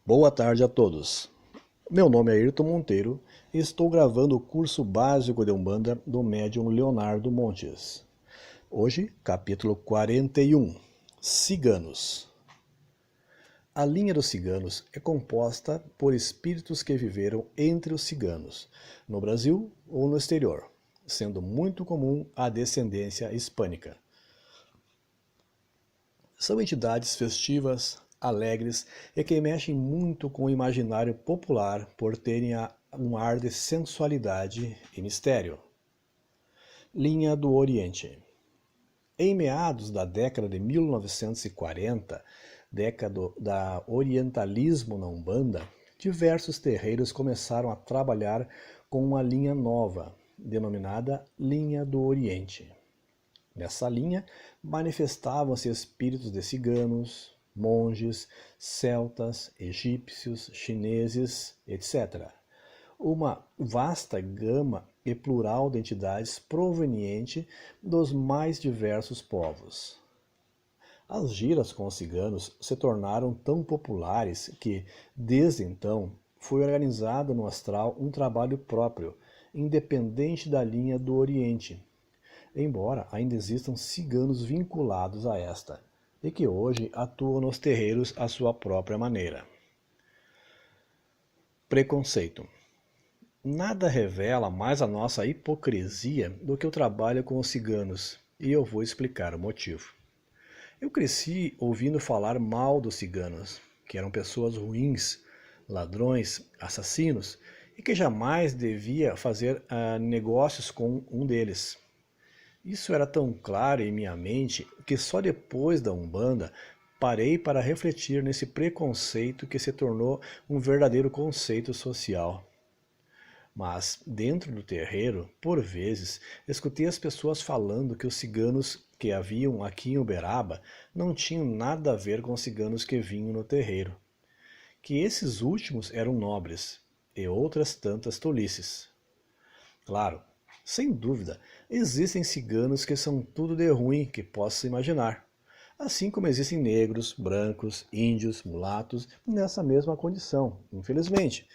Boa tarde a todos. Meu nome é Ayrton Monteiro e estou gravando o curso básico de Umbanda do médium Leonardo Montes. Hoje, capítulo 41, Ciganos. A linha dos ciganos é composta por espíritos que viveram entre os ciganos, no Brasil ou no exterior, sendo muito comum a descendência hispânica. São entidades festivas, alegres e que mexem muito com o imaginário popular por terem um ar de sensualidade e mistério. Linha do Oriente. Em meados da década de 1940, década da orientalismo na Umbanda, diversos terreiros começaram a trabalhar com uma linha nova, denominada Linha do Oriente. Nessa linha, manifestavam-se espíritos de ciganos, monges, celtas, egípcios, chineses, etc. Uma vasta gama e plural de entidades proveniente dos mais diversos povos. As giras com os ciganos se tornaram tão populares que, desde então, foi organizado no astral um trabalho próprio, independente da linha do Oriente, embora ainda existam ciganos vinculados a esta, e que hoje atuam nos terreiros à sua própria maneira. Preconceito. Nada revela mais a nossa hipocrisia do que o trabalho com os ciganos, e eu vou explicar o motivo. Eu cresci ouvindo falar mal dos ciganos, que eram pessoas ruins, ladrões, assassinos, e que jamais devia fazer negócios com um deles. Isso era tão claro em minha mente que só depois da Umbanda parei para refletir nesse preconceito que se tornou um verdadeiro conceito social. Mas, dentro do terreiro, por vezes, escutei as pessoas falando que os ciganos que haviam aqui em Uberaba não tinham nada a ver com os ciganos que vinham no terreiro, que esses últimos eram nobres, e outras tantas tolices. Claro, sem dúvida, existem ciganos que são tudo de ruim que possa imaginar, assim como existem negros, brancos, índios, mulatos nessa mesma condição, infelizmente,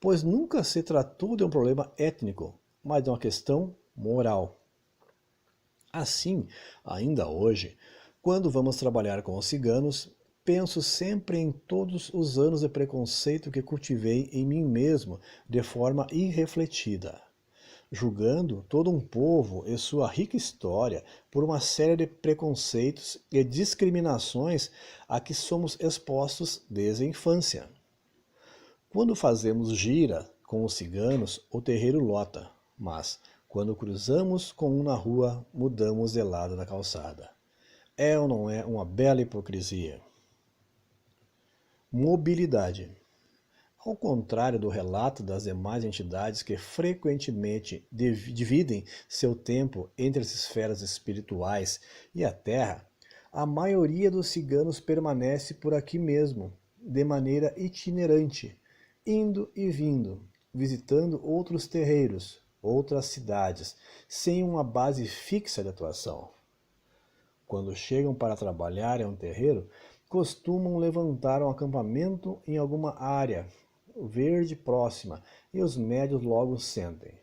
pois nunca se tratou de um problema étnico, mas de uma questão moral. Assim, ainda hoje, quando vamos trabalhar com os ciganos, penso sempre em todos os anos de preconceito que cultivei em mim mesmo de forma irrefletida, julgando todo um povo e sua rica história por uma série de preconceitos e discriminações a que somos expostos desde a infância. Quando fazemos gira com os ciganos, o terreiro lota, mas quando cruzamos com um na rua, mudamos de lado da calçada. É ou não é uma bela hipocrisia? Mobilidade. Ao contrário do relato das demais entidades que frequentemente dividem seu tempo entre as esferas espirituais e a Terra, a maioria dos ciganos permanece por aqui mesmo, de maneira itinerante, indo e vindo, visitando outros terreiros, outras cidades, sem uma base fixa de atuação. Quando chegam para trabalhar em um terreiro, costumam levantar um acampamento em alguma área verde próxima e os médios logo sentem.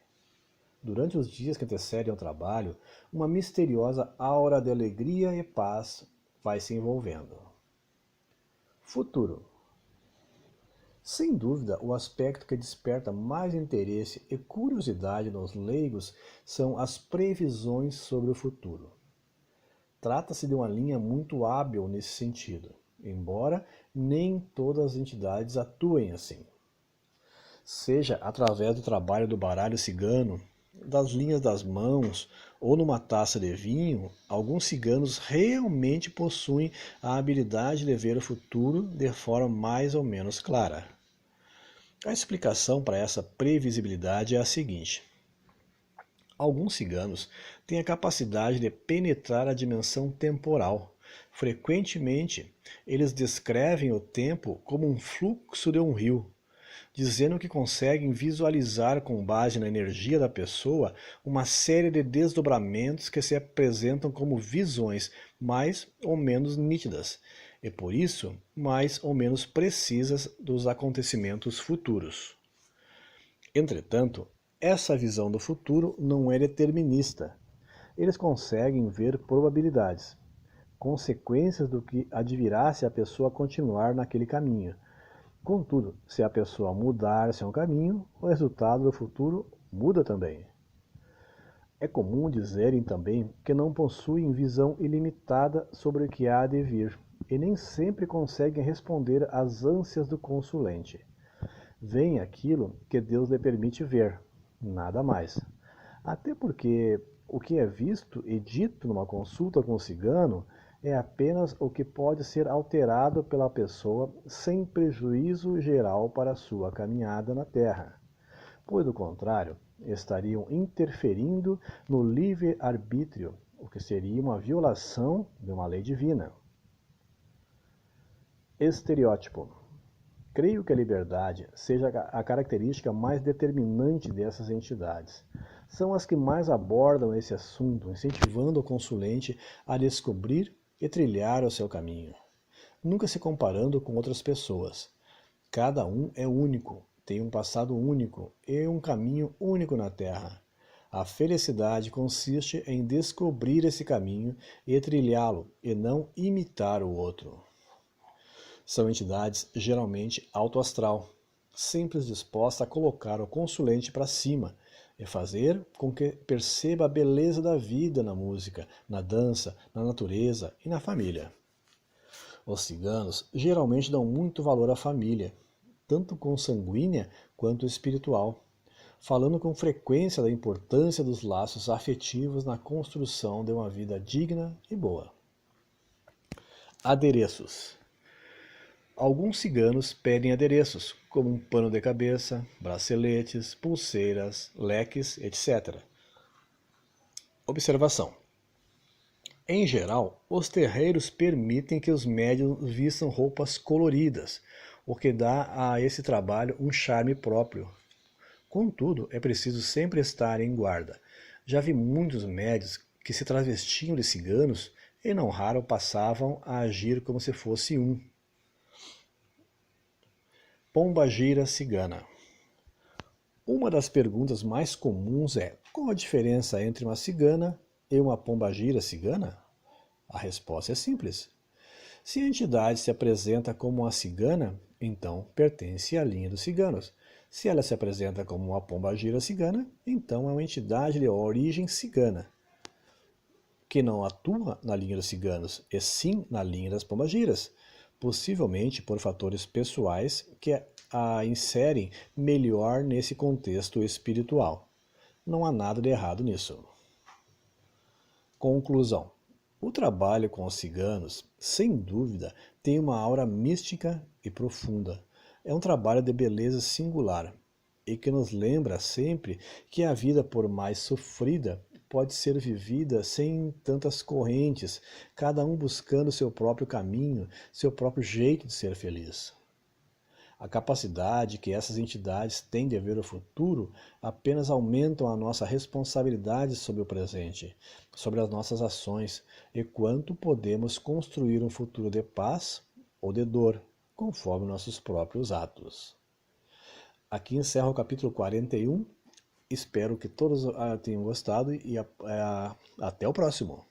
Durante os dias que antecedem ao trabalho, uma misteriosa aura de alegria e paz vai se envolvendo. Futuro. Sem dúvida, o aspecto que desperta mais interesse e curiosidade nos leigos são as previsões sobre o futuro. Trata-se de uma linha muito hábil nesse sentido, embora nem todas as entidades atuem assim. Seja através do trabalho do baralho cigano, das linhas das mãos ou numa taça de vinho, alguns ciganos realmente possuem a habilidade de ver o futuro de forma mais ou menos clara. A explicação para essa previsibilidade é a seguinte. Alguns ciganos têm a capacidade de penetrar a dimensão temporal. Frequentemente, eles descrevem o tempo como um fluxo de um rio, dizendo que conseguem visualizar com base na energia da pessoa uma série de desdobramentos que se apresentam como visões mais ou menos nítidas, e por isso mais ou menos precisas dos acontecimentos futuros. Entretanto, essa visão do futuro não é determinista. Eles conseguem ver probabilidades, consequências do que advirá se a pessoa continuar naquele caminho. Contudo, se a pessoa mudar seu caminho, o resultado do futuro muda também. É comum dizerem também que não possuem visão ilimitada sobre o que há de vir e nem sempre conseguem responder às ânsias do consulente. Vem aquilo que Deus lhe permite ver, nada mais. Até porque o que é visto e dito numa consulta com o cigano é apenas o que pode ser alterado pela pessoa sem prejuízo geral para a sua caminhada na Terra, pois do contrário, estariam interferindo no livre-arbítrio, o que seria uma violação de uma lei divina. Estereótipo. Creio que a liberdade seja a característica mais determinante dessas entidades. São as que mais abordam esse assunto, incentivando o consulente a descobrir e trilhar o seu caminho, nunca se comparando com outras pessoas. Cada um é único, tem um passado único e um caminho único na Terra. A felicidade consiste em descobrir esse caminho e trilhá-lo, e não imitar o outro. São entidades geralmente autoastral, sempre dispostas a colocar o consulente para cima e fazer com que perceba a beleza da vida na música, na dança, na natureza e na família. Os ciganos geralmente dão muito valor à família, tanto consanguínea quanto espiritual, falando com frequência da importância dos laços afetivos na construção de uma vida digna e boa. Adereços. Alguns ciganos pedem adereços, como um pano de cabeça, braceletes, pulseiras, leques, etc. Observação. Em geral, os terreiros permitem que os médiuns vistam roupas coloridas, o que dá a esse trabalho um charme próprio. Contudo, é preciso sempre estar em guarda. Já vi muitos médiuns que se travestiam de ciganos e não raro passavam a agir como se fosse um. Pombagira cigana. Uma das perguntas mais comuns é: qual a diferença entre uma cigana e uma pombagira cigana? A resposta é simples. Se a entidade se apresenta como uma cigana, então pertence à linha dos ciganos. Se ela se apresenta como uma pombagira cigana, então é uma entidade de origem cigana, que não atua na linha dos ciganos, e sim na linha das pombagiras, possivelmente por fatores pessoais que a inserem melhor nesse contexto espiritual. Não há nada de errado nisso. Conclusão. O trabalho com os ciganos, sem dúvida, tem uma aura mística e profunda. É um trabalho de beleza singular e que nos lembra sempre que a vida, por mais sofrida, pode ser vivida sem tantas correntes, cada um buscando seu próprio caminho, seu próprio jeito de ser feliz. A capacidade que essas entidades têm de ver o futuro apenas aumentam a nossa responsabilidade sobre o presente, sobre as nossas ações e quanto podemos construir um futuro de paz ou de dor, conforme nossos próprios atos. Aqui encerra o capítulo 41. Espero que todos tenham gostado e até o próximo.